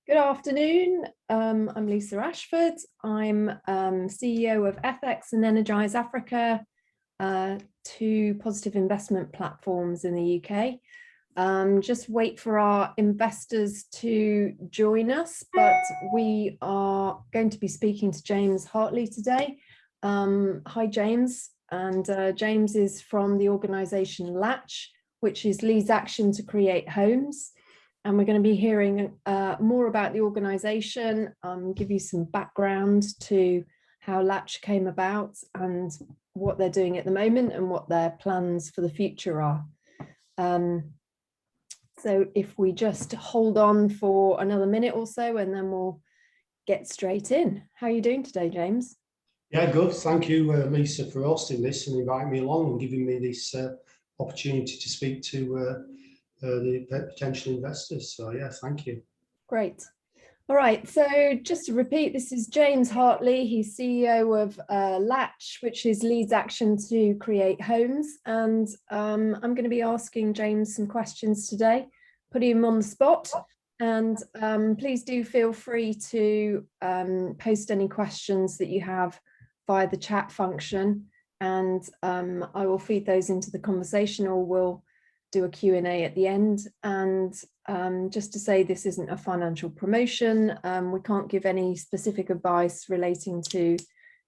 Good afternoon. I'm Lisa Ashford. I'm CEO of Ethex and Energize Africa, two positive investment platforms in the UK. Just wait for our investors to join us, but we are going to be speaking to James Hartley today. Hi, James. And James is from the organisation LATCH, which is Leeds Action to Create Homes. And we're going to be hearing more about the organisation, give you some background to how LATCH came about and what they're doing at the moment and what their plans for the future are. So if we just hold on for another minute or so and then we'll get straight in. How are you doing today, James? Yeah, good. Thank you, Lisa, for hosting this and inviting me along and giving me this opportunity to speak to the potential investors. So yeah, thank you. Great. All right, so just to repeat, this is James Hartley. He's CEO of LATCH, which is Leeds Action to Create Homes. And I'm going to be asking James some questions today, putting him on the spot. And please do feel free to post any questions that you have via the chat function. And I will feed those into the conversation, or we'll do a Q&A at the end. And just to say, this isn't a financial promotion. We can't give any specific advice relating to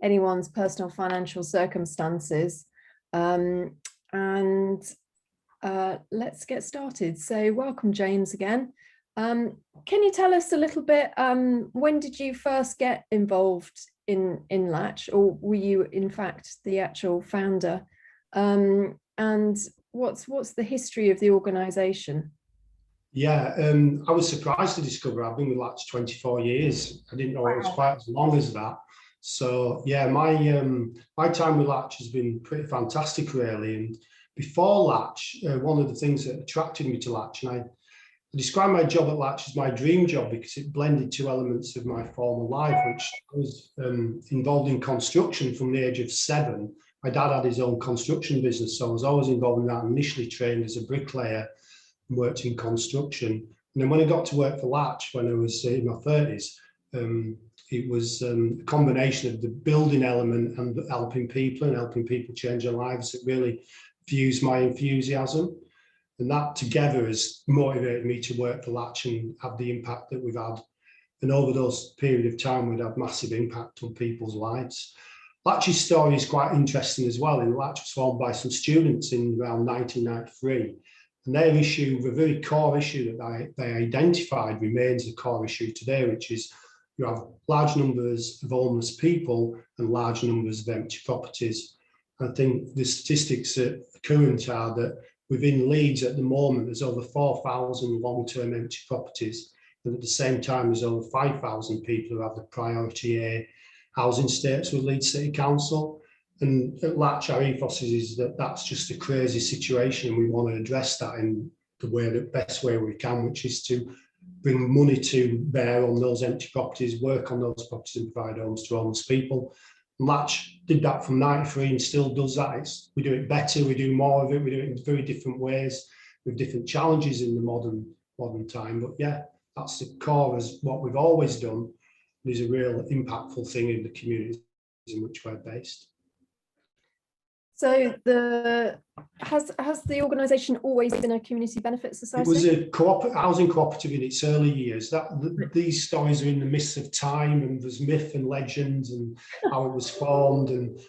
anyone's personal financial circumstances. Let's get started. So welcome, James, again. Can you tell us a little bit, when did you first get involved in LATCH, or were you in fact the actual founder? And what's the history of the organisation? Yeah, I was surprised to discover I've been with LATCH 24 years. I didn't know it was quite as long as that. So yeah, my time with LATCH has been pretty fantastic, really. And before LATCH, one of the things that attracted me to LATCH, and I describe my job at LATCH as my dream job because it blended two elements of my former life, which I was involved in construction from the age of 7. My dad had his own construction business, so I was always involved in that. Initially trained as a bricklayer and worked in construction. And then when I got to work for LATCH when I was in my 30s, it was a combination of the building element and helping people change their lives that really fused my enthusiasm. And that together has motivated me to work for LATCH and have the impact that we've had. And over those period of time, we'd had massive impact on people's lives. LATCH's story is quite interesting as well. And LATCH was formed by some students in around 1993. And their issue, the very core issue that they identified, remains a core issue today, which is you have large numbers of homeless people and large numbers of empty properties. I think the statistics at current are that within Leeds at the moment, there's over 4,000 long-term empty properties. And at the same time, there's over 5,000 people who have the priority A housing status with Leeds City Council. And at LATCH, our ethos is that that's just a crazy situation, and we want to address that in the best way we can, which is to bring money to bear on those empty properties, work on those properties and provide homes to homeless people. And LATCH did that from 93 and still does that. We do it better, we do more of it, we do it in very different ways with different challenges in the modern time. But yeah, that's the core as what we've always done. Is a real impactful thing in the communities in which we're based. So has the organisation always been a community benefit society? It was a housing cooperative in its early years. These stories are in the midst of time, and there's myth and legends and how it was formed, and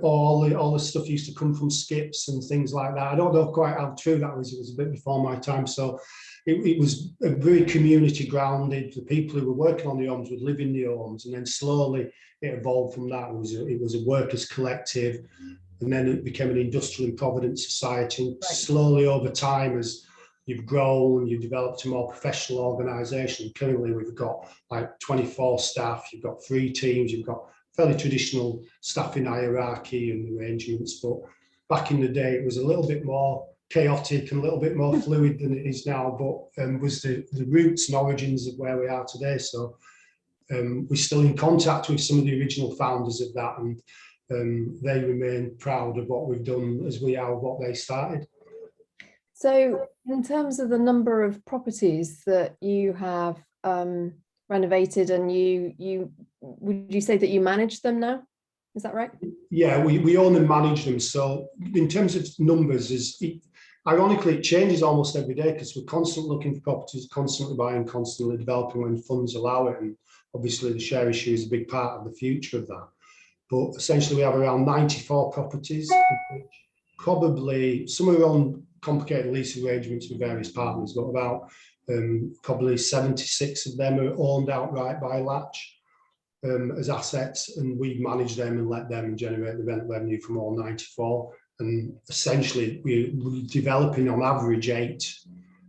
all the stuff used to come from skips and things like that. I don't know quite how true that was. It was a bit before my time. So it was a very community grounded. The people who were working on the homes would live in the homes, and then slowly it evolved from that. It was a workers' collective, and then it became an industrial and provident society. And slowly over time, as you've grown, you've developed a more professional organisation. Currently, we've got like 24 staff. You've got 3 teams. You've got fairly traditional staffing hierarchy and arrangements. But back in the day, it was a little bit more chaotic and a little bit more fluid than it is now, but was the roots and origins of where we are today. So we're still in contact with some of the original founders of that, and they remain proud of what we've done as we are of what they started. So in terms of the number of properties that you have renovated, and you would you say that you manage them now? Is that right? Yeah, we own and manage them. So in terms of numbers, ironically, it changes almost every day because we're constantly looking for properties, constantly buying, constantly developing when funds allow it. And obviously the share issue is a big part of the future of that. But essentially we have around 94 properties, probably some are on complicated lease arrangements with various partners, but about probably 76 of them are owned outright by LATCH. As assets, and we manage them and let them and generate the rent revenue from all 94. And essentially, we're developing on average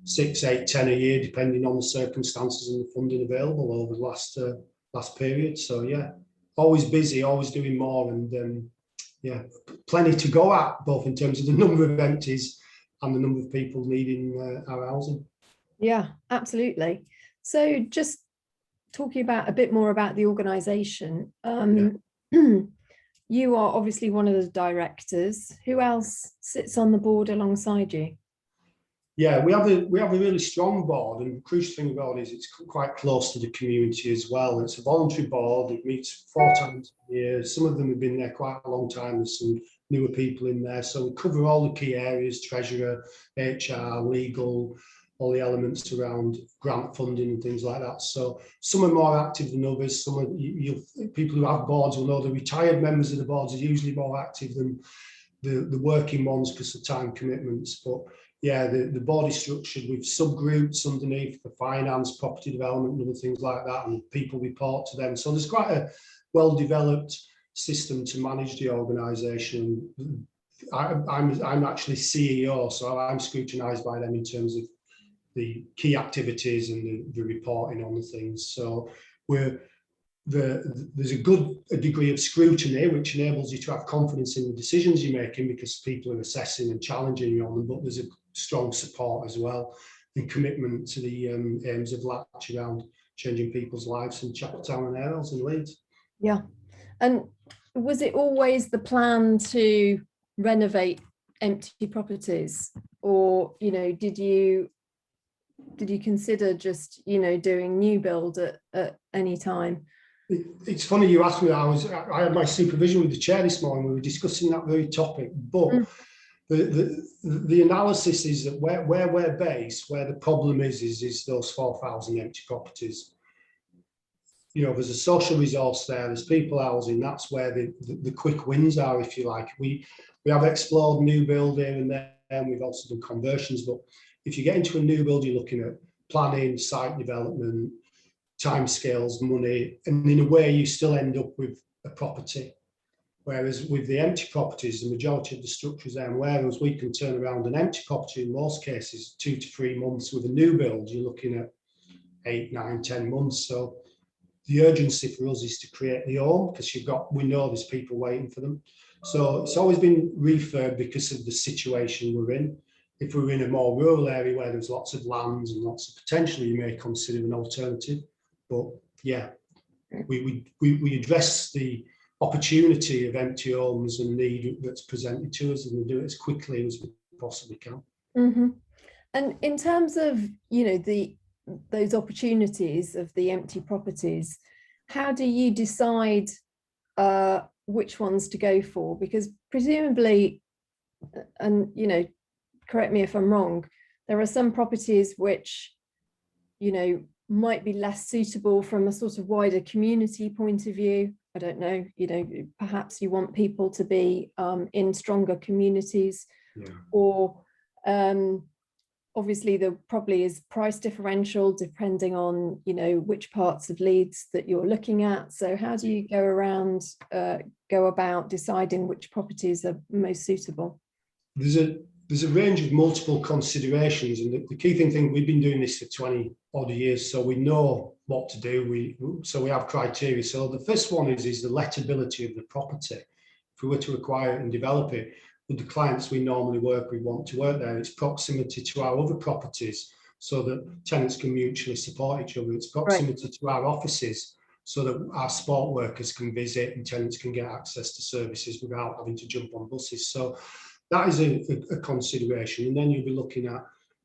6, 8, 10 a year, depending on the circumstances and the funding available over the last period. So yeah, always busy, always doing more, and yeah, plenty to go at, both in terms of the number of empties and the number of people needing our housing. Yeah, absolutely. So just talking about a bit more about the organisation, you are obviously one of the directors. Who else sits on the board alongside you? Yeah, we have a really strong board, and the crucial thing about it is it's quite close to the community as well. It's a voluntary board. It meets 4 times a year. Some of them have been there quite a long time. There's some newer people in there, so we cover all the key areas: treasurer, HR, legal, all the elements around grant funding and things like that. So some are more active than others. Some are, people who have boards will know the retired members of the boards are usually more active than the working ones because of time commitments. But yeah, the board is structured with subgroups underneath for finance, property development, and other things like that, and people report to them. So there's quite a well-developed system to manage the organisation. I'm actually CEO, so I'm scrutinised by them in terms of the key activities and the reporting on the things. So there's a degree of scrutiny which enables you to have confidence in the decisions you're making because people are assessing and challenging you on them, but there's a strong support as well and commitment to the aims of LATCH around changing people's lives in Chapeltown and Airels and Leeds. Yeah, and was it always the plan to renovate empty properties, or did you consider just doing new build at any time? It's funny you asked me that. I had my supervision with the chair this morning. We were discussing that very topic, but the analysis is that where we're based, where the problem is those 4,000 empty properties. There's a social resource there. There's people housing. That's where the quick wins are, if you like. We have explored new build here and there, and we've also done conversions. But if you get into a new build, you're looking at planning, site development, timescales, money, and in a way you still end up with a property. Whereas with the empty properties, the majority of the structures there, and whereas we can turn around an empty property in most cases 2 to 3 months, with a new build you're looking at 8, 9, 10 months. So the urgency for us is to create the home because we know there's people waiting for them. So it's always been refurb because of the situation we're in. If we're in a more rural area where there's lots of lands and lots of potential, you may consider an alternative. But yeah, we address the opportunity of empty homes and need that's presented to us, and we do it as quickly as we possibly can. Mm-hmm. And in terms of those opportunities of the empty properties, how do you decide which ones to go for? Because presumably, and correct me if I'm wrong, there are some properties which might be less suitable from a sort of wider community point of view. I don't know, perhaps you want people to be in stronger communities, or obviously there probably is price differential depending on which parts of Leeds that you're looking at. So how do you go about deciding which properties are most suitable? There's a range of multiple considerations, and the key thing we've been doing this for 20 odd years, so we know what to do. So we have criteria. So the first one is the lettability of the property. If we were to acquire it and develop it, with the clients we normally work with want to work there, it's proximity to our other properties so that tenants can mutually support each other. It's proximity to our offices so that our sport workers can visit and tenants can get access to services without having to jump on buses. So that is a consideration. And then you'll be looking at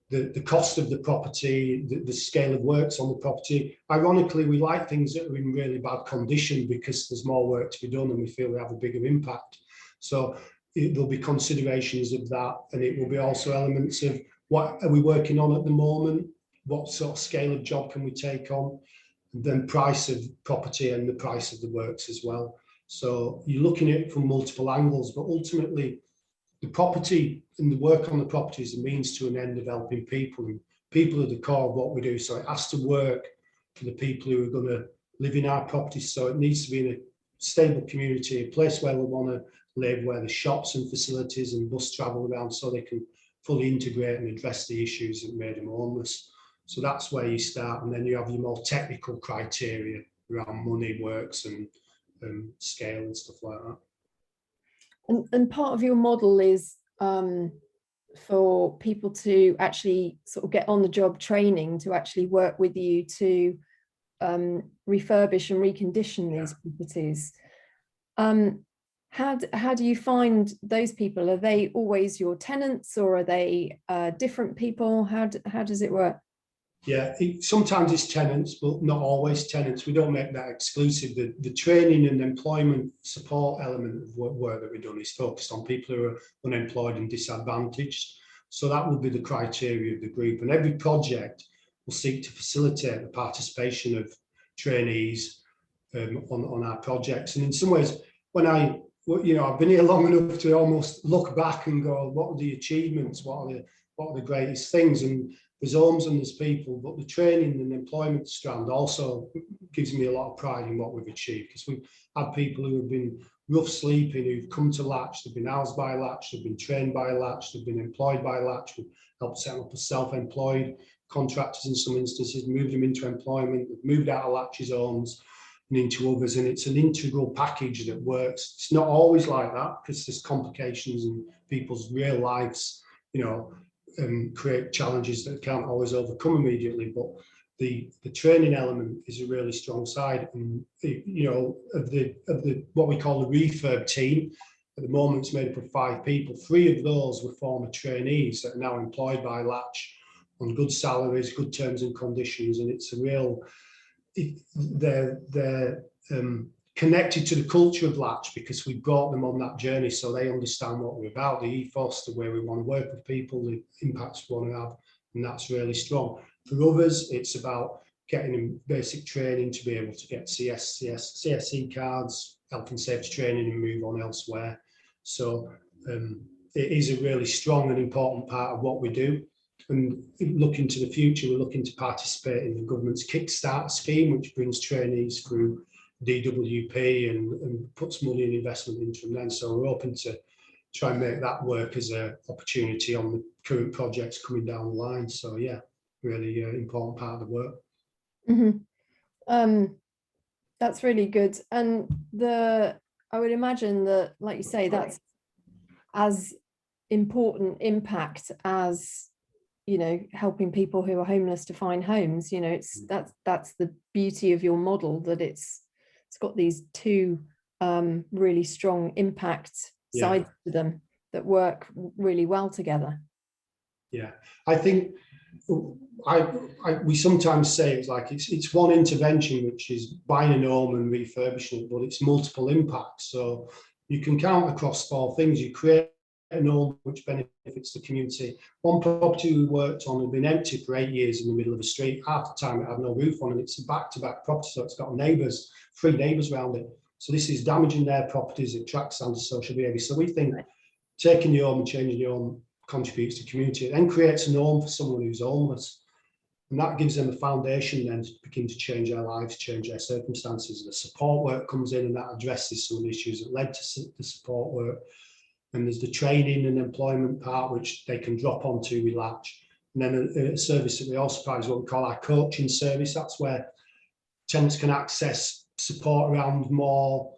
the cost of the property, the scale of works on the property. Ironically, we like things that are in really bad condition because there's more work to be done and we feel they have a bigger impact. So there'll be considerations of that, and it will be also elements of what are we working on at the moment, what sort of scale of job can we take on, and then price of property and the price of the works as well. So you're looking at it from multiple angles, but ultimately the property and the work on the property is a means to an end of helping people, and people are the core of what we do. So it has to work for the people who are going to live in our properties. So it needs to be in a stable community, a place where they want to live, where there's shops and facilities and bus travel around, so they can fully integrate and address the issues that made them homeless. So that's where you start, and then you have your more technical criteria around money, works, and scale and stuff like that. And part of your model is for people to actually sort of get on the job training to actually work with you to refurbish and recondition these properties. How do you find those people? Are they always your tenants, or are they different people? How does it work? Yeah, sometimes it's tenants, but not always tenants. We don't make that exclusive. The training and employment support element of work that we've done is focused on people who are unemployed and disadvantaged. So that will be the criteria of the group. And every project will seek to facilitate the participation of trainees on our projects. And in some ways, when I've been here long enough to almost look back and go, what are the achievements? What are the greatest things? And there's homes and there's people, but the training and employment strand also gives me a lot of pride in what we've achieved, because we've had people who have been rough sleeping, who've come to LATCH, they've been housed by LATCH, they've been trained by LATCH, they've been employed by LATCH, we've helped set up as self-employed contractors in some instances, moved them into employment, moved out of LATCH's homes and into others, and it's an integral package that works. It's not always like that, because there's complications in people's real lives, create challenges that can't always overcome immediately, but the training element is a really strong side. And of the what we call the refurb team, at the moment it's made up of 5 people. 3 of those were former trainees that are now employed by LATCH on good salaries, good terms and conditions, and it's a real, they're connected to the culture of LATCH because we brought them on that journey, so they understand what we're about, the ethos, the way we want to work with people, the impacts we want to have, and that's really strong. For others, it's about getting them basic training to be able to get CSC cards, health and safety training, and move on elsewhere. So it is a really strong and important part of what we do. And looking to the future, we're looking to participate in the government's Kickstart scheme, which brings trainees through DWP and puts money and investment into them then. So we're hoping to try and make that work as an opportunity on the current projects coming down the line. So yeah, really important part of the work. Mm-hmm. That's really good. And I would imagine that, like you say, that's as important impact as helping people who are homeless to find homes. That's the beauty of your model, that it's got these 2 really strong impact sides to them that work really well together. Yeah, I think we sometimes say it's one intervention, which is buying a home and refurbishing it, but it's multiple impacts. So you can count across 4 things. You create a home which benefits the community. One property we worked on had been empty for 8 years in the middle of a street. Half the time it had no roof on, and it's a back-to-back property, so it's got 3 neighbours around it. So this is damaging their properties, it attracts antisocial behaviour. So we think taking your home and changing your home contributes to community. It then creates an home for someone who's homeless, and that gives them a foundation then to begin to change their lives, change their circumstances. The support work comes in, and that addresses some of the issues that led to the support work. And there's the training and employment part, which they can drop onto with LATCH. And then a service that we also provide is what we call our coaching service. That's where tenants can access support around more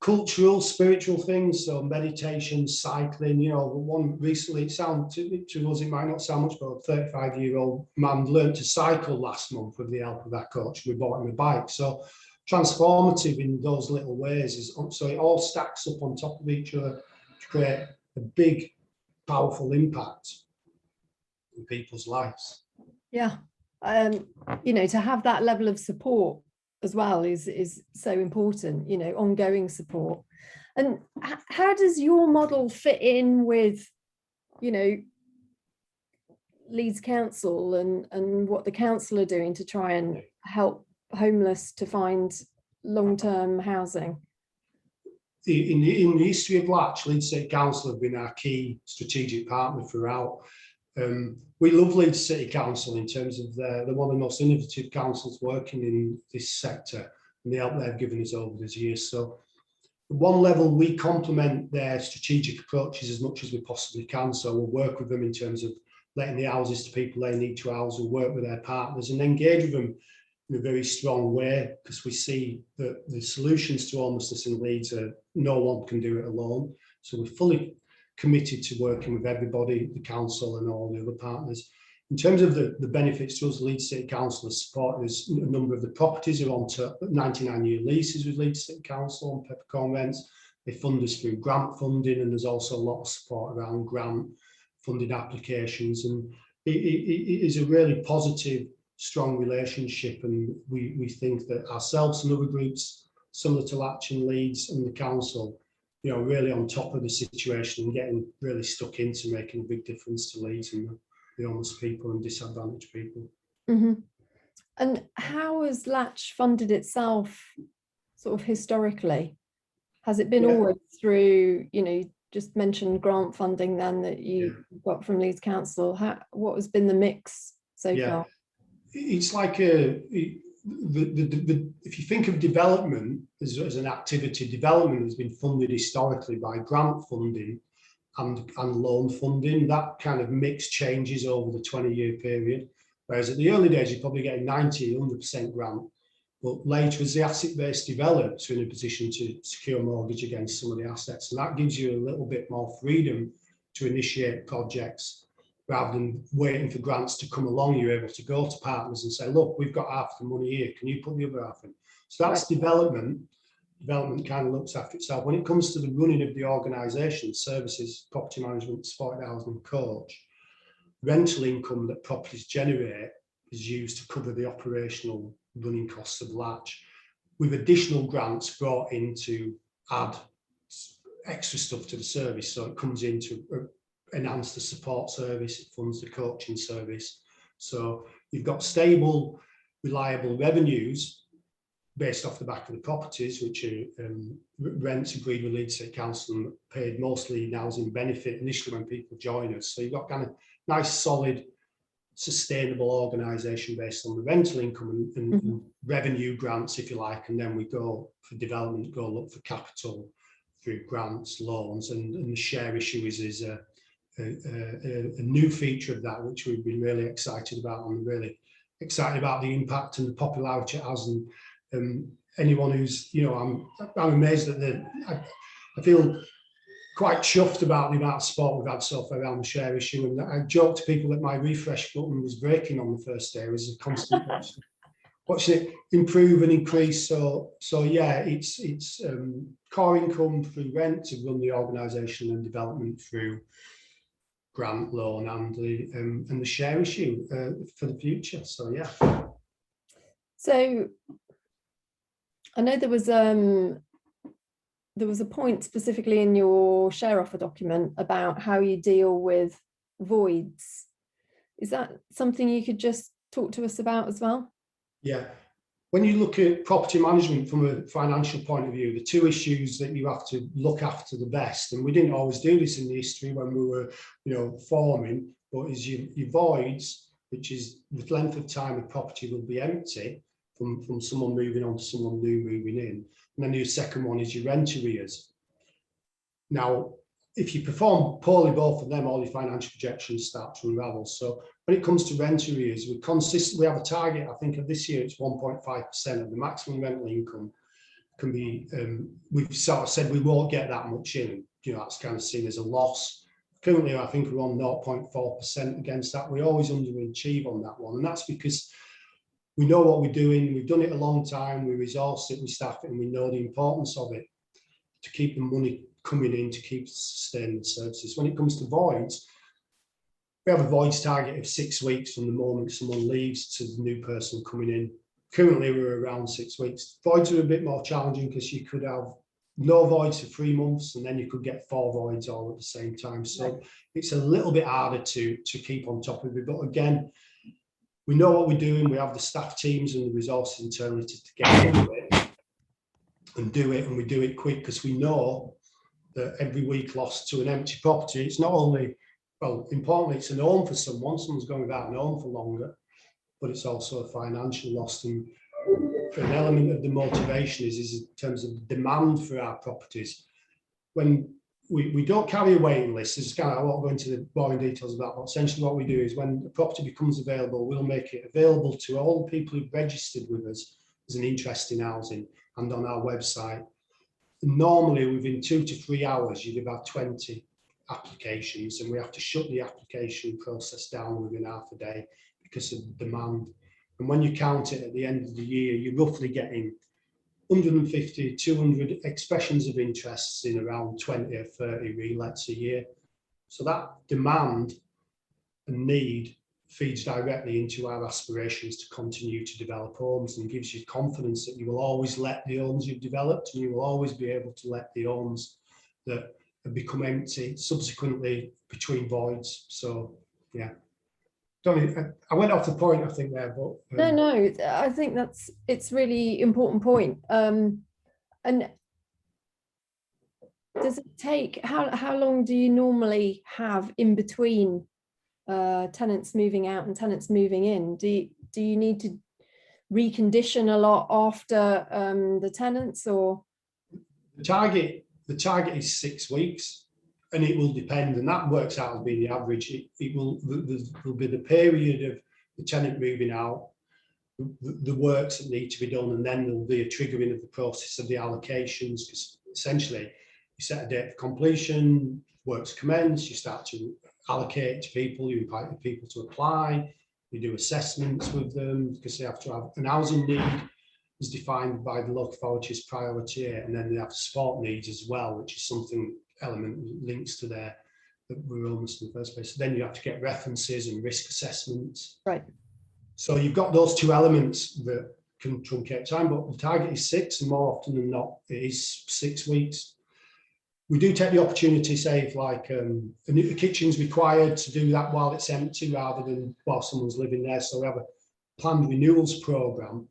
cultural, spiritual things, so meditation, cycling. One recently, to us it might not sound much, but a 35-year-old man learned to cycle last month with the help of that coach. We bought him a bike. So transformative in those little ways. So it all stacks up on top of each other to create a big, powerful impact in people's lives. Yeah, you know, to have that level of support as well is so important, you know, ongoing support. And how does your model fit in with, you know, Leeds Council and what the council are doing to try and help homeless to find long-term housing? In the history of LATCH, Leeds City Council have been our key strategic partner throughout. We love Leeds City Council in terms of they're one of the most innovative councils working in this sector, and the help they've given us over these years. So at one level, we complement their strategic approaches as much as we possibly can. So we'll work with them in terms of letting the houses to people they need to house, we'll work with their partners and engage with them in a very strong way, because we see that the solutions to homelessness in Leeds are no one can do it alone. So we're fully committed to working with everybody, the council and all the other partners. In terms of the benefits to us, Leeds City Council has supported us. A number of the properties are on 99-year leases with Leeds City Council on peppercorn rents. They fund us through grant funding, and there's also a lot of support around grant funded applications. And it is a really positive, strong relationship, and we think that ourselves and other groups similar to LATCH in Leeds and the council, you know, really on top of the situation and getting really stuck into making a big difference to Leeds and the homeless people and disadvantaged people. Mm-hmm. And how has LATCH funded itself sort of historically? Has it been always through, you know, just mentioned grant funding then that you got from Leeds Council? What has been the mix so far? It's like if you think of development as an activity, development has been funded historically by grant funding and loan funding. That kind of mix changes over the 20-year period. Whereas at the early days, you're probably getting 90, 100% grant. But later, as the asset base develops, you're in a position to secure a mortgage against some of the assets. And that gives you a little bit more freedom to initiate projects. Rather than waiting for grants to come along, you're able to go to partners and say, look, we've got half the money here. Can you put the other half in? So that's development. Development kind of looks after itself. When it comes to the running of the organisation, services, property management, supported housing and coach, rental income that properties generate is used to cover the operational running costs of LATCH, with additional grants brought in to add extra stuff to the service. So it comes in to enhance the support service, it funds the coaching service. So you've got stable, reliable revenues based off the back of the properties, which are rents agreed with Leeds City Council and paid mostly in housing benefit initially when people join us. So you've got kind of nice, solid, sustainable organisation based on the rental income and revenue grants, if you like, and then we go for development, go look for capital through grants, loans, and the share issue is a new feature of that, which we've been really excited about, and really excited about the impact and the popularity it has. And anyone who's, you know, I'm amazed at I feel quite chuffed about the amount of support we've had so far around the share issue. And I joked to people that my refresh button was breaking on the first day. It was a constant watching it improve and increase. So yeah, it's core income through rent to run the organisation, and development through grant, loan, and the share issue for the future. So yeah. So I know there was a point specifically in your share offer document about how you deal with voids. Is that something you could just talk to us about as well? Yeah. When you look at property management from a financial point of view, the two issues that you have to look after the best, and we didn't always do this in the history when we were, you know, forming, but is your voids, which is the length of time a property will be empty from someone moving on to someone new moving in. And then your second one is your rent arrears. Now, if you perform poorly both of them, all your financial projections start to unravel. So when it comes to rent arrears, we have a target, I think of this year, it's 1.5% of the maximum rental income can be, we've sort of said we won't get that much in, you know, that's kind of seen as a loss. Currently, I think we're on 0.4% against that. We always underachieve on that one. And that's because we know what we're doing. We've done it a long time. We resource it, we staff it, and we know the importance of it. to keep the money coming in to keep sustaining the services. When it comes to voids, we have a voids target of 6 weeks from the moment someone leaves to the new person coming in. Currently, we're around 6 weeks. Voids are a bit more challenging because you could have no voids for 3 months, and then you could get 4 voids all at the same time. So it's a little bit harder to keep on top of it. But again, we know what we're doing. We have the staff teams and the resources internally to get into it and do it, and we do it quick because we know that every week lost to an empty property, it's not only, well, importantly, it's an home for someone. Someone's going without an home for longer, but it's also a financial loss. And an element of the motivation is in terms of demand for our properties. When we don't carry a waiting list, there's kind of, I won't go into the boring details of that, but essentially what we do is when the property becomes available, we'll make it available to all the people who've registered with us as an interest in housing and on our website. Normally, within 2 to 3 hours, you'd have had 20 applications, and we have to shut the application process down within half a day because of demand. And when you count it at the end of the year, you're roughly getting 150, 200 expressions of interests in around 20 or 30 relets a year. So that demand and need feeds directly into our aspirations to continue to develop homes and gives you confidence that you will always let the homes you've developed, and you will always be able to let the homes that have become empty subsequently between voids. So yeah, I went off the point, I think, there, but no, I think it's really important point. And does it take, how long do you normally have in between tenants moving out and tenants moving in? Do you need to recondition a lot after the tenants, or? The target is 6 weeks, and it will depend, and that works out as being the average. There'll be the period of the tenant moving out, the works that need to be done, and then there'll be a triggering of the process of the allocations, because essentially you set a date of completion, works commence, you start to allocate to people, you invite people to apply, you do assessments with them because they have to have an housing need is defined by the local authority's priority, and then they have support needs as well, which is something element links to their ruralness in the first place. So then you have to get references and risk assessments. Right. So you've got those 2 elements that can truncate time, but the target is 6, and more often than not, it is 6 weeks. We do take the opportunity, say, if like the kitchen's required, to do that while it's empty rather than while someone's living there. So we have a planned renewals programme,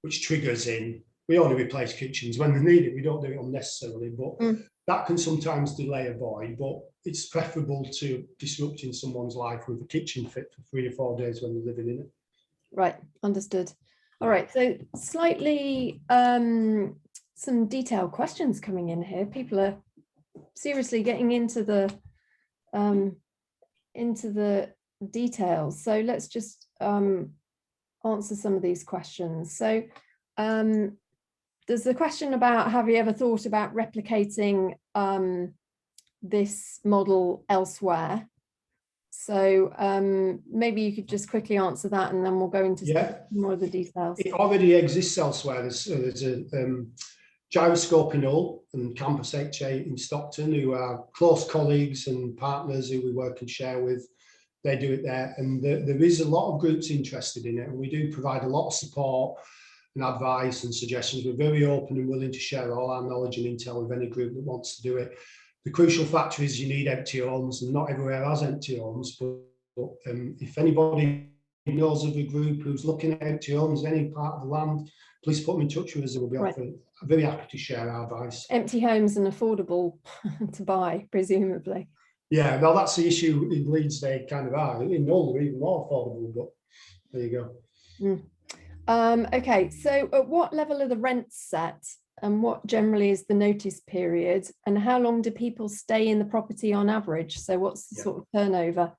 which triggers in. We only replace kitchens when they need it. We don't do it unnecessarily, but that can sometimes delay a void. But it's preferable to disrupting someone's life with a kitchen fit for 3 or 4 days when they're living in it. Right, understood. All right, so slightly some detailed questions coming in here. People are seriously getting into the details. So let's just answer some of these questions. So there's a question about, have you ever thought about replicating this model elsewhere? So maybe you could just quickly answer that, and then we'll go into more of the details. It already exists elsewhere. There's a Gyroscope in Hull and Campus HA in Stockton, who are close colleagues and partners who we work and share with. They do it there, and there is a lot of groups interested in it, and we do provide a lot of support and advice and suggestions. We're very open and willing to share all our knowledge and intel with any group that wants to do it. The crucial factor is you need empty homes, and not everywhere has empty homes, but if anybody knows of a group who's looking at empty homes in any part of the land, please put them in touch with us, and we'll be very happy to share our advice. Empty homes and affordable to buy, presumably. Yeah, well, that's the issue in Leeds. They kind of are. In Hull, they're even more affordable, but there you go. Okay, so at what level are the rents set, and what generally is the notice period, and how long do people stay in the property on average? So what's the sort of turnover?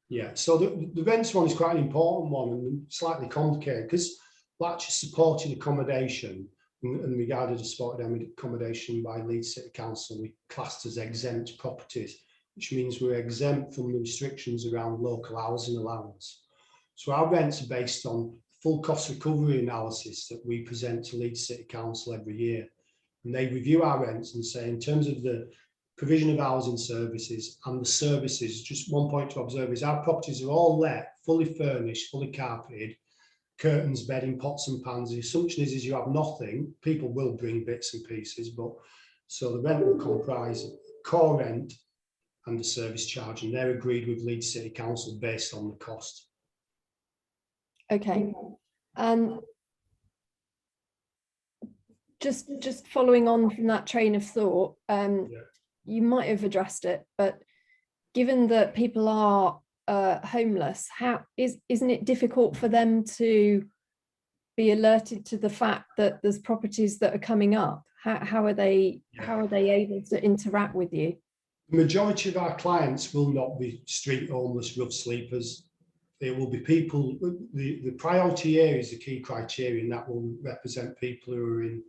Yeah, so the rents one is quite an important one and slightly complicated, because LATCH is supported accommodation and regarded as supported accommodation by Leeds City Council. We classed as exempt properties, which means we're exempt from the restrictions around local housing allowance. So our rents are based on full cost recovery analysis that we present to Leeds City Council every year. and they review our rents and say, in terms of the provision of housing services and the services, just one point to observe is our properties are all let, fully furnished, fully carpeted, curtains, bedding, pots and pans. The assumption is you have nothing. People will bring bits and pieces, but so the rent will comprise core rent and the service charge, and they're agreed with Leeds City Council based on the cost. Okay. Just following on from that train of thought, you might have addressed it, but given that people are homeless, isn't it difficult for them to be alerted to the fact that there's properties that are coming up? How are they able to interact with you? The majority of our clients will not be street homeless, rough sleepers. It will be people, the priority area is the key criterion that will represent people who are in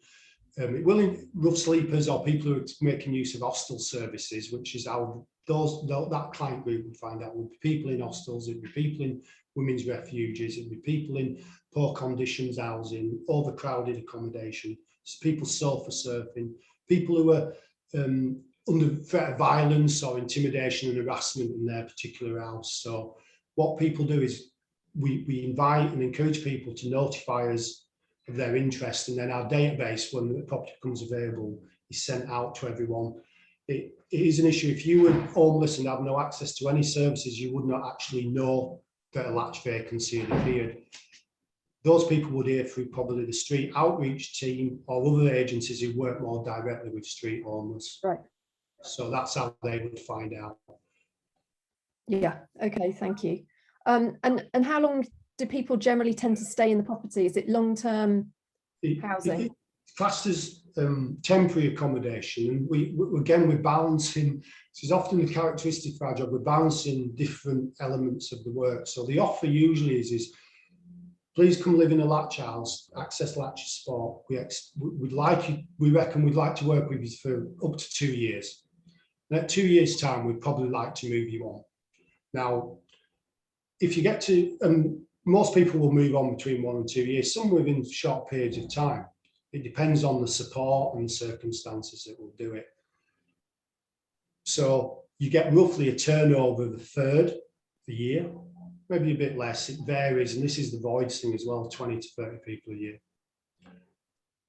rough sleepers or people who are making use of hostel services, which is how that client group would find out. It would be people in hostels, it would be people in women's refuges, it would be people in poor conditions housing, overcrowded accommodation, people sofa surfing, people who are under threat of violence or intimidation and harassment in their particular house. So what people do is we invite and encourage people to notify us of their interest, and then our database, when the property becomes available, is sent out to everyone. It is an issue. If you were homeless and have no access to any services, you would not actually know that a latch vacancy had appeared. Those people would hear through probably the street outreach team or other agencies who work more directly with street homeless. Right. So that's how they would find out. Yeah. Okay. Thank you. And how long do people generally tend to stay in the property? Is it long-term housing? It's classed as temporary accommodation, and we're balancing. This is often the characteristic of our job. We're balancing different elements of the work. So the offer usually is please come live in a latch house, access latch support. We reckon we'd like to work with you for up to 2 years. And at 2 years' time, we'd probably like to move you on. Now, if you get to, most people will move on between 1 and 2 years, some within short periods of time. It depends on the support and the circumstances that will do it. So you get roughly a turnover of a third a year, maybe a bit less. It varies, and this is the voids thing as well, 20 to 30 people a year.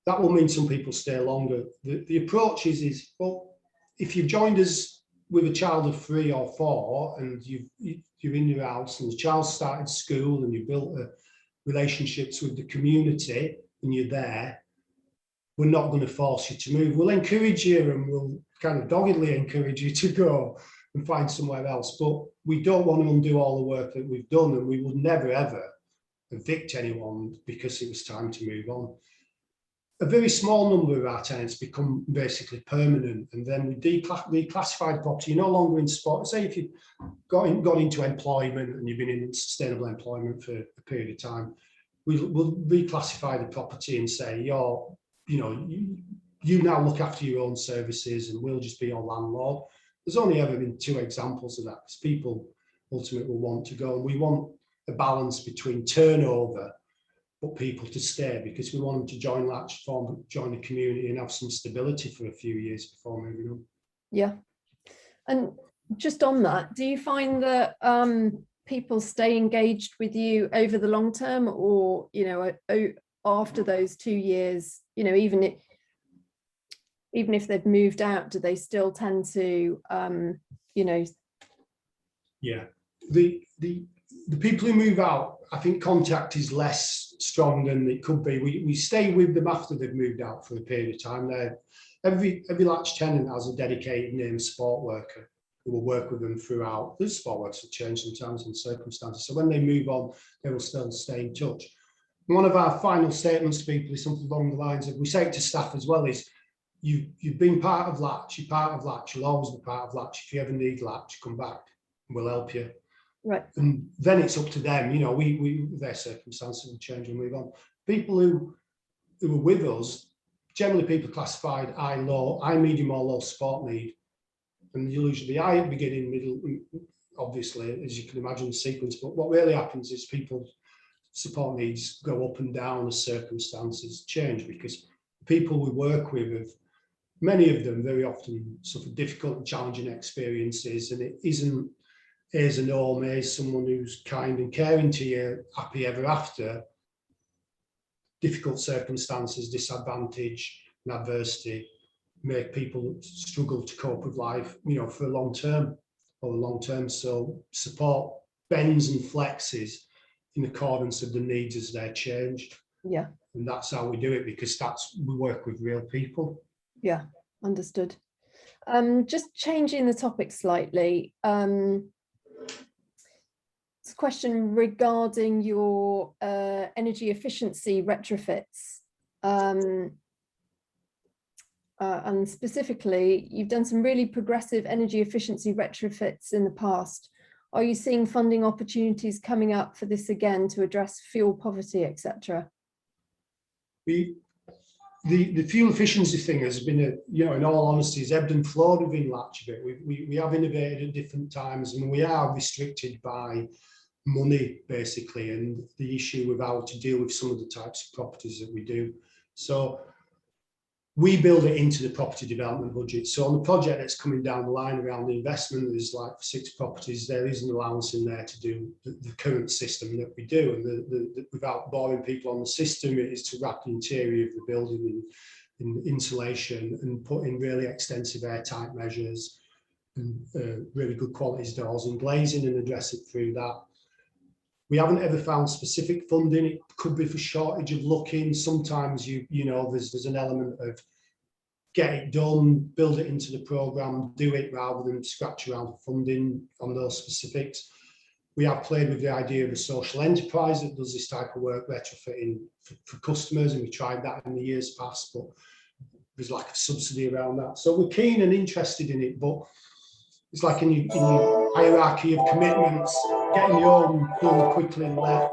That will mean some people stay longer. The approach is, well, if you've joined us with a child of 3 or 4 and you're in your house and the child started school and you built relationships with the community and you're there, we're not going to force you to move. We'll encourage you, and we'll kind of doggedly encourage you to go and find somewhere else. But we don't want to undo all the work that we've done, and we would never, ever evict anyone because it was time to move on. A very small number of our tenants become basically permanent, and then we declassify the property. You're no longer in spot. Say if you've got into employment and you've been in sustainable employment for a period of time, we'll reclassify the property and say you now look after your own services and we'll just be your landlord. There's only ever been 2 examples of that, because people ultimately will want to go, and we want a balance between turnover but people to stay, because we want them to join Latch, join the community and have some stability for a few years before moving on. Yeah. And just on that, do you find that people stay engaged with you over the long term, or after those 2 years, even if they've moved out, do they still tend to Yeah, the people who move out, I think contact is less strong than it could be. We stay with them after they've moved out for a period of time. Every Latch tenant has a dedicated named support worker who will work with them throughout. The support workers have changed sometimes in circumstances, so when they move on, they will still stay in touch. One of our final statements to people is something along the lines of, we say it to staff as well, is you've been part of Latch, you're part of Latch, you'll always be part of Latch. If you ever need Latch, come back and we'll help you. Right. And then it's up to them, their circumstances will change and move on. People who are with us, generally people classified high, medium or low support need. And you'll usually be high at the beginning, middle, obviously, as you can imagine the sequence. But what really happens is people's support needs go up and down as circumstances change, because people we work with many of them very often suffer difficult and challenging experiences, and it isn't as a norm, as someone who's kind and caring to you, happy ever after. Difficult circumstances, disadvantage and adversity make people struggle to cope with life, for the long term. So support bends and flexes in accordance with the needs as they're changed. Yeah. And that's how we do it, because we work with real people. Yeah, understood. Just changing the topic slightly. It's a question regarding your energy efficiency retrofits. And specifically, you've done some really progressive energy efficiency retrofits in the past. Are you seeing funding opportunities coming up for this again to address fuel poverty, etc.? The fuel efficiency thing has been, in all honesty, has ebbed and flowed within LATCH a bit. We have innovated at different times, and we are restricted by money, basically, and the issue with how to deal with some of the types of properties that we do. So we build it into the property development budget. So on the project that's coming down the line around the investment, there's like 6 properties, there is an allowance in there to do the current system that we do. And without boring people on the system, it is to wrap the interior of the building in insulation and put in really extensive airtight measures and really good quality doors and glazing, and address it through that. We haven't ever found specific funding. It could be for shortage of looking. Sometimes there's an element of get it done, build it into the programme, do it rather than scratch around for funding on those specifics. We have played with the idea of a social enterprise that does this type of work, retrofitting for customers, and we tried that in the years past, but there's like a subsidy around that. So we're keen and interested in it, but it's like in your hierarchy of commitments, getting your own done quickly and left.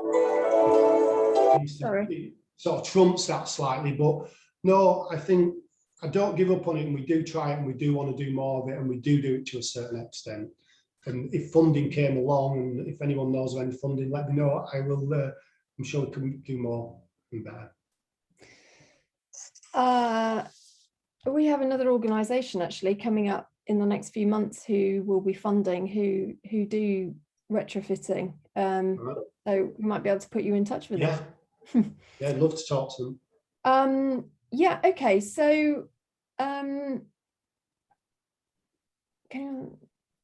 It sort of trumps that slightly, but no, I think I don't give up on it, and we do try it, and we do want to do more of it, and we do it to a certain extent. And if funding came along, and if anyone knows of any funding, let me know. I will. I'm sure we can do more and better. We have another organisation actually coming up in the next few months who will be funding who do retrofitting. So we might be able to put you in touch with them. Yeah, I'd love to talk to them. Yeah, okay, so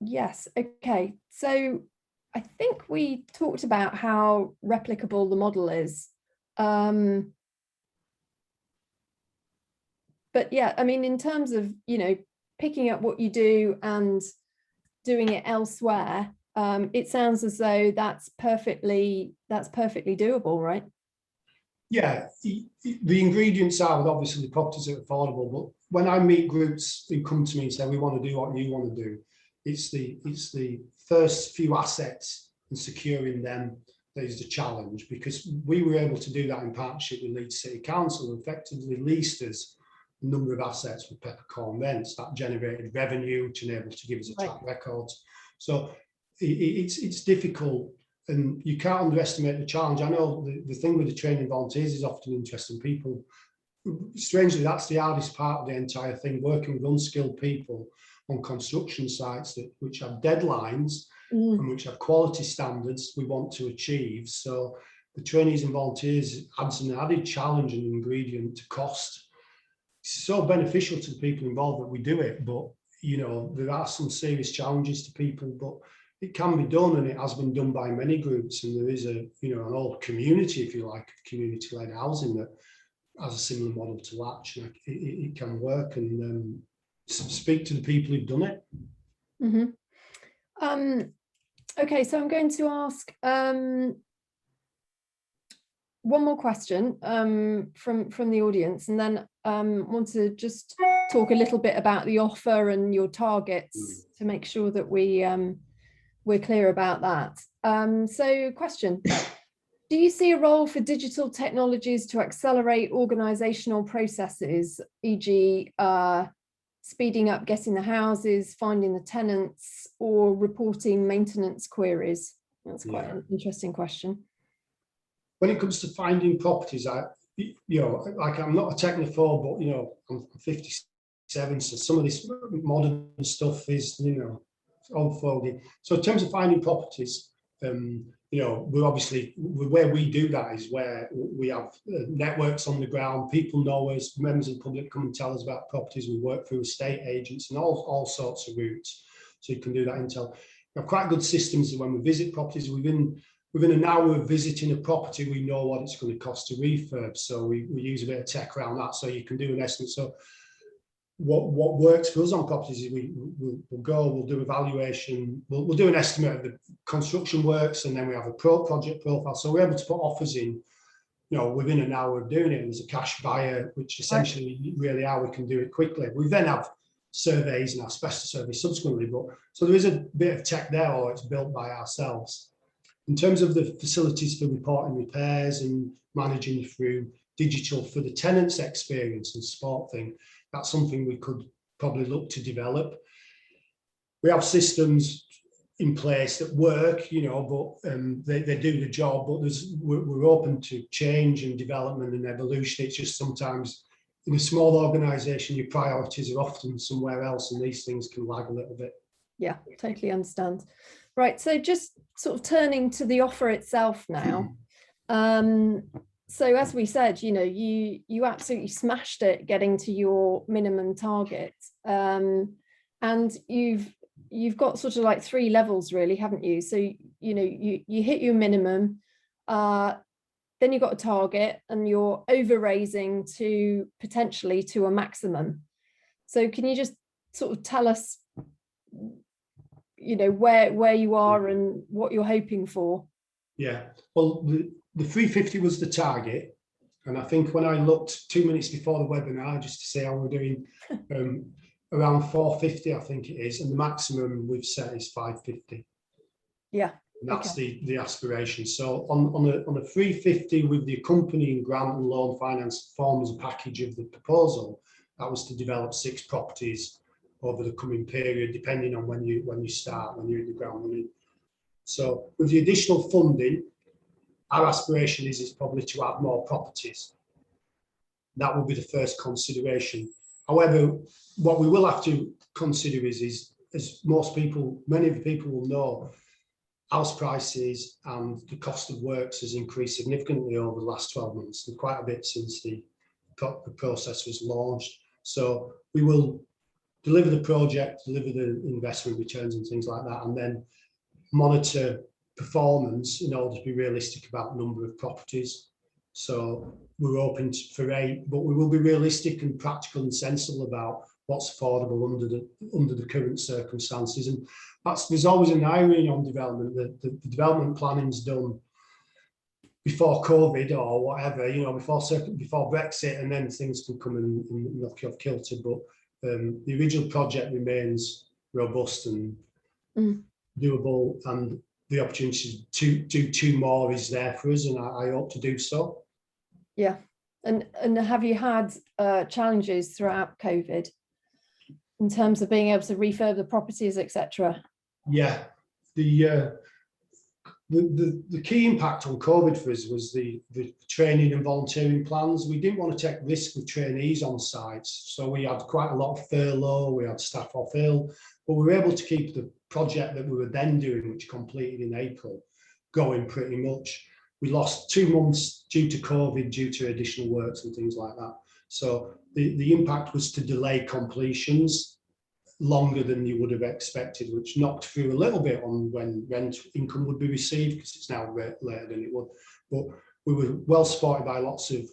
yes, okay, so I think we talked about how replicable the model is, but yeah, I mean, in terms of picking up what you do and doing it elsewhere, it sounds as though that's perfectly doable, right? Yeah, the ingredients are obviously the properties that are affordable, but when I meet groups who come to me and say we want to do what you want to do, it's the first few assets and securing them that is the challenge, because we were able to do that in partnership with Leeds City Council, who effectively leased us a number of assets with peppercorn rents that generated revenue to enable to give us a track record. So it's difficult, and you can't underestimate the challenge. I know the thing with the training volunteers is often interesting people. Strangely, that's the hardest part of the entire thing, working with unskilled people on construction sites which have deadlines and which have quality standards we want to achieve. So the trainees and volunteers adds an added challenge and ingredient to cost. It's so beneficial to the people involved that we do it, but there are some serious challenges to people, but it can be done, and it has been done by many groups, and there is an old community, if you like, community-led housing that has a similar model to LATCH. It can work, and speak to the people who've done it. Mm-hmm. Okay, so I'm going to ask one more question from the audience, and then want to just talk a little bit about the offer and your targets to make sure that we're clear about that. So question, do you see a role for digital technologies to accelerate organisational processes, e.g. speeding up getting the houses, finding the tenants, or reporting maintenance queries? That's quite an interesting question. When it comes to finding properties, I'm not a technophobe, but I'm 56 so some of this modern stuff is, old fogey. So in terms of finding properties, where we do that is where we have networks on the ground. People know us, members of the public come and tell us about properties. We work through estate agents and all sorts of routes. So you can do that intel. We have quite good systems when we visit properties. Within an hour of visiting a property, we know what it's going to cost to refurb. So we use a bit of tech around that, so you can do an estimate. So what works for us on properties is we'll do evaluation, we'll do an estimate of the construction works, and then we have a project profile. So we're able to put offers in, within an hour of doing it. There's a cash buyer, which essentially really how we can do it quickly. We then have surveys and asbestos surveys subsequently, so there is a bit of tech there, or it's built by ourselves. In terms of the facilities for reporting repairs and managing through digital for the tenants' experience and support thing, that's something we could probably look to develop. We have systems in place that work, but they do the job, but we're open to change and development and evolution. It's just sometimes in a small organisation, your priorities are often somewhere else, and these things can lag a little bit. Yeah, totally understand. Right, so just sort of turning to the offer itself now. So as we said, you absolutely smashed it getting to your minimum target, and you've got sort of like 3 levels really, haven't you? So you hit your minimum, then you've got a target, and you're over raising to potentially to a maximum. So can you just sort of tell us, where you are and what you're hoping for? Yeah, well, the 350 was the target, and I think when I looked 2 minutes before the webinar, just to say how we're doing, around 450, I think it is, and the maximum we've set is 550. Yeah, and that's the aspiration. So on a 350 with the accompanying grant and loan finance forms a package of the proposal, that was to develop 6 properties over the coming period, depending on when you start, when you're in the ground running. So with the additional funding, our aspiration is probably to add more properties. That will be the first consideration. However, what we will have to consider is as many of the people will know, house prices and the cost of works has increased significantly over the last 12 months, and quite a bit since the process was launched. So we will deliver the project, deliver the investment returns and things like that, and then monitor performance in order to be realistic about number of properties. So we're open for 8, but we will be realistic and practical and sensible about what's affordable under the current circumstances. And there's always an irony on development, that the development planning's done before COVID or whatever, before Brexit, and then things can come and knock you off kilter. But the original project remains robust and doable, and the opportunity to do 2 more is there for us, and I hope to do so. Yeah, and have you had challenges throughout COVID in terms of being able to refurb the properties, etc.? Yeah, the key impact on COVID for us was the training and volunteering plans. We didn't want to take risk with trainees on sites, so we had quite a lot of furlough, we had staff off ill, but we were able to keep the project that we were then doing, which completed in April, going pretty much. We lost 2 months due to COVID, due to additional works and things like that. So the impact was to delay completions longer than you would have expected, which knocked through a little bit on when rent income would be received, because it's now later than it would. But we were well supported by lots of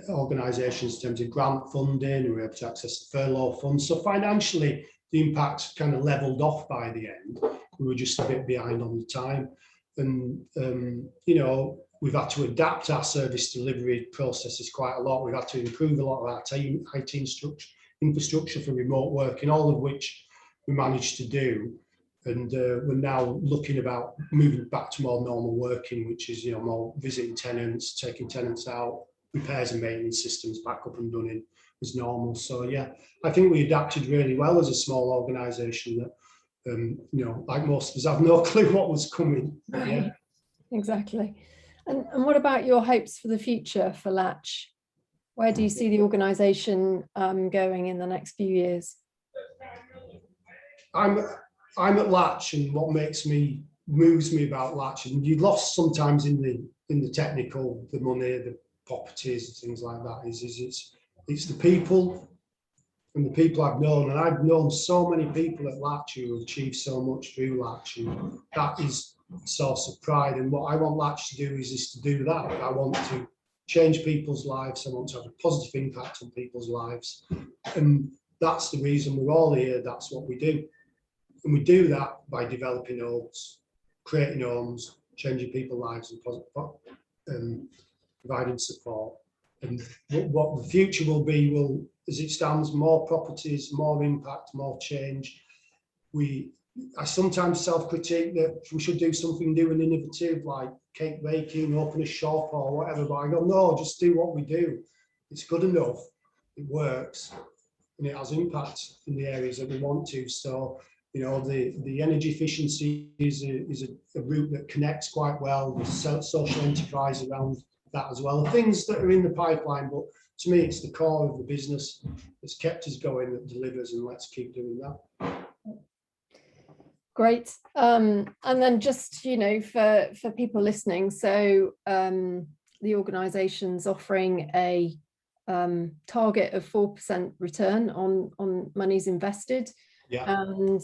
organisations in terms of grant funding, we were able to access the furlough funds. So financially, the impact kind of levelled off by the end. We were just a bit behind on the time. And, we've had to adapt our service delivery processes quite a lot. We've had to improve a lot of our IT infrastructure for remote working, all of which we managed to do. And we're now looking about moving back to more normal working, which is, more visiting tenants, taking tenants out, repairs and maintenance systems back up and running as normal. So yeah, I think we adapted really well as a small organisation that, like most of us, have no clue what was coming. Yeah, exactly. And what about your hopes for the future for LATCH? Where do you see the organisation going in the next few years? I'm at LATCH, and what moves me about LATCH, and you lost sometimes in the technical, the money, the properties, things like that, is it's the people, and the people I've known, and I've known so many people at LATCH who have achieved so much through LATCH, and that is a source of pride. And what I want LATCH to do is to do that. I want to change people's lives. I want to have a positive impact on people's lives, and that's the reason we're all here. That's what we do, and we do that by developing homes, creating homes, changing people's lives, and providing support. And what the future will be, as it stands, more properties, more impact, more change. I sometimes self-critique that we should do something new and innovative, like cake baking, open a shop or whatever, but I go, no, just do what we do. It's good enough, it works, and it has impact in the areas that we want to. So, you know, the energy efficiency is a route that connects quite well with social enterprise around that as well. The things that are in the pipeline, but to me, it's the core of the business that's kept us going, that delivers, and let's keep doing that. Great. And then just, you know, for people listening, so the organisation's offering a target of 4% return on monies invested. Yeah. And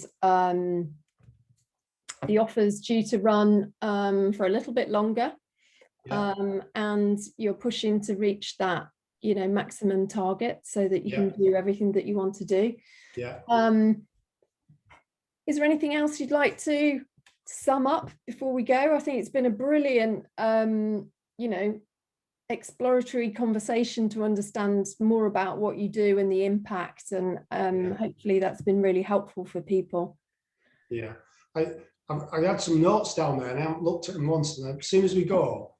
the offer's due to run for a little bit longer. Yeah. And you're pushing to reach that, you know, maximum target so that you can do everything that you want to do. Yeah. Is there anything else you'd like to sum up before we go? I think it's been a brilliant, you know, exploratory conversation to understand more about what you do and the impact, and hopefully that's been really helpful for people. Yeah, I had some notes down there and I haven't looked at them once, and as soon as we go,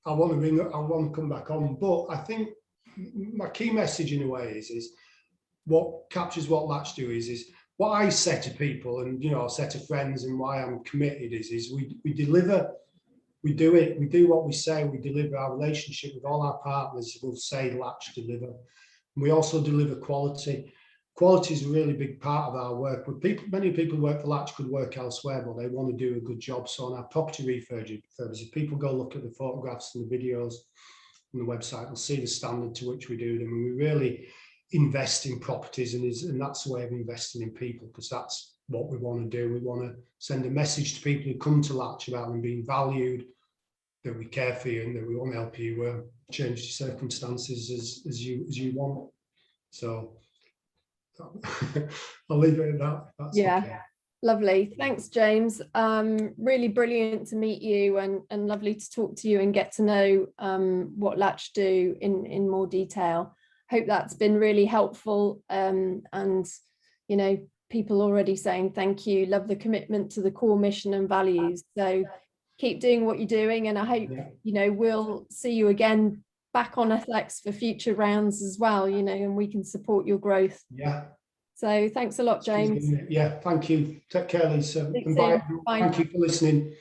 I want to come back on. But I think my key message in a way is what captures what LATCH do is what I say to people, and you know, I say to friends, and why I'm committed is we deliver, we do it, we do what we say, we deliver. Our relationship with all our partners will say LATCH deliver. And we also deliver quality. Quality is a really big part of our work. Many people work for LATCH could work elsewhere, but they want to do a good job. So on our property refurbishment, if people go look at the photographs and the videos on the website, they'll see the standard to which we do them. And we really invest in properties, and that's the way of investing in people, because that's what we want to do. We want to send a message to people who come to LATCH about them being valued, that we care for you, and that we want to help you change your circumstances as you want. So I'll leave it at that. That's okay. Lovely. Thanks, James. Really brilliant to meet you, and lovely to talk to you and get to know what LATCH do in more detail. Hope that's been really helpful, and you know, people already saying thank you, love the commitment to the core mission and values. So keep doing what you're doing, and I hope you know, we'll see you again back on Ethex for future rounds as well, you know, and we can support your growth. Yeah. So thanks a lot, James. Yeah, thank you. Take care, Lisa. And bye. Thank you for listening.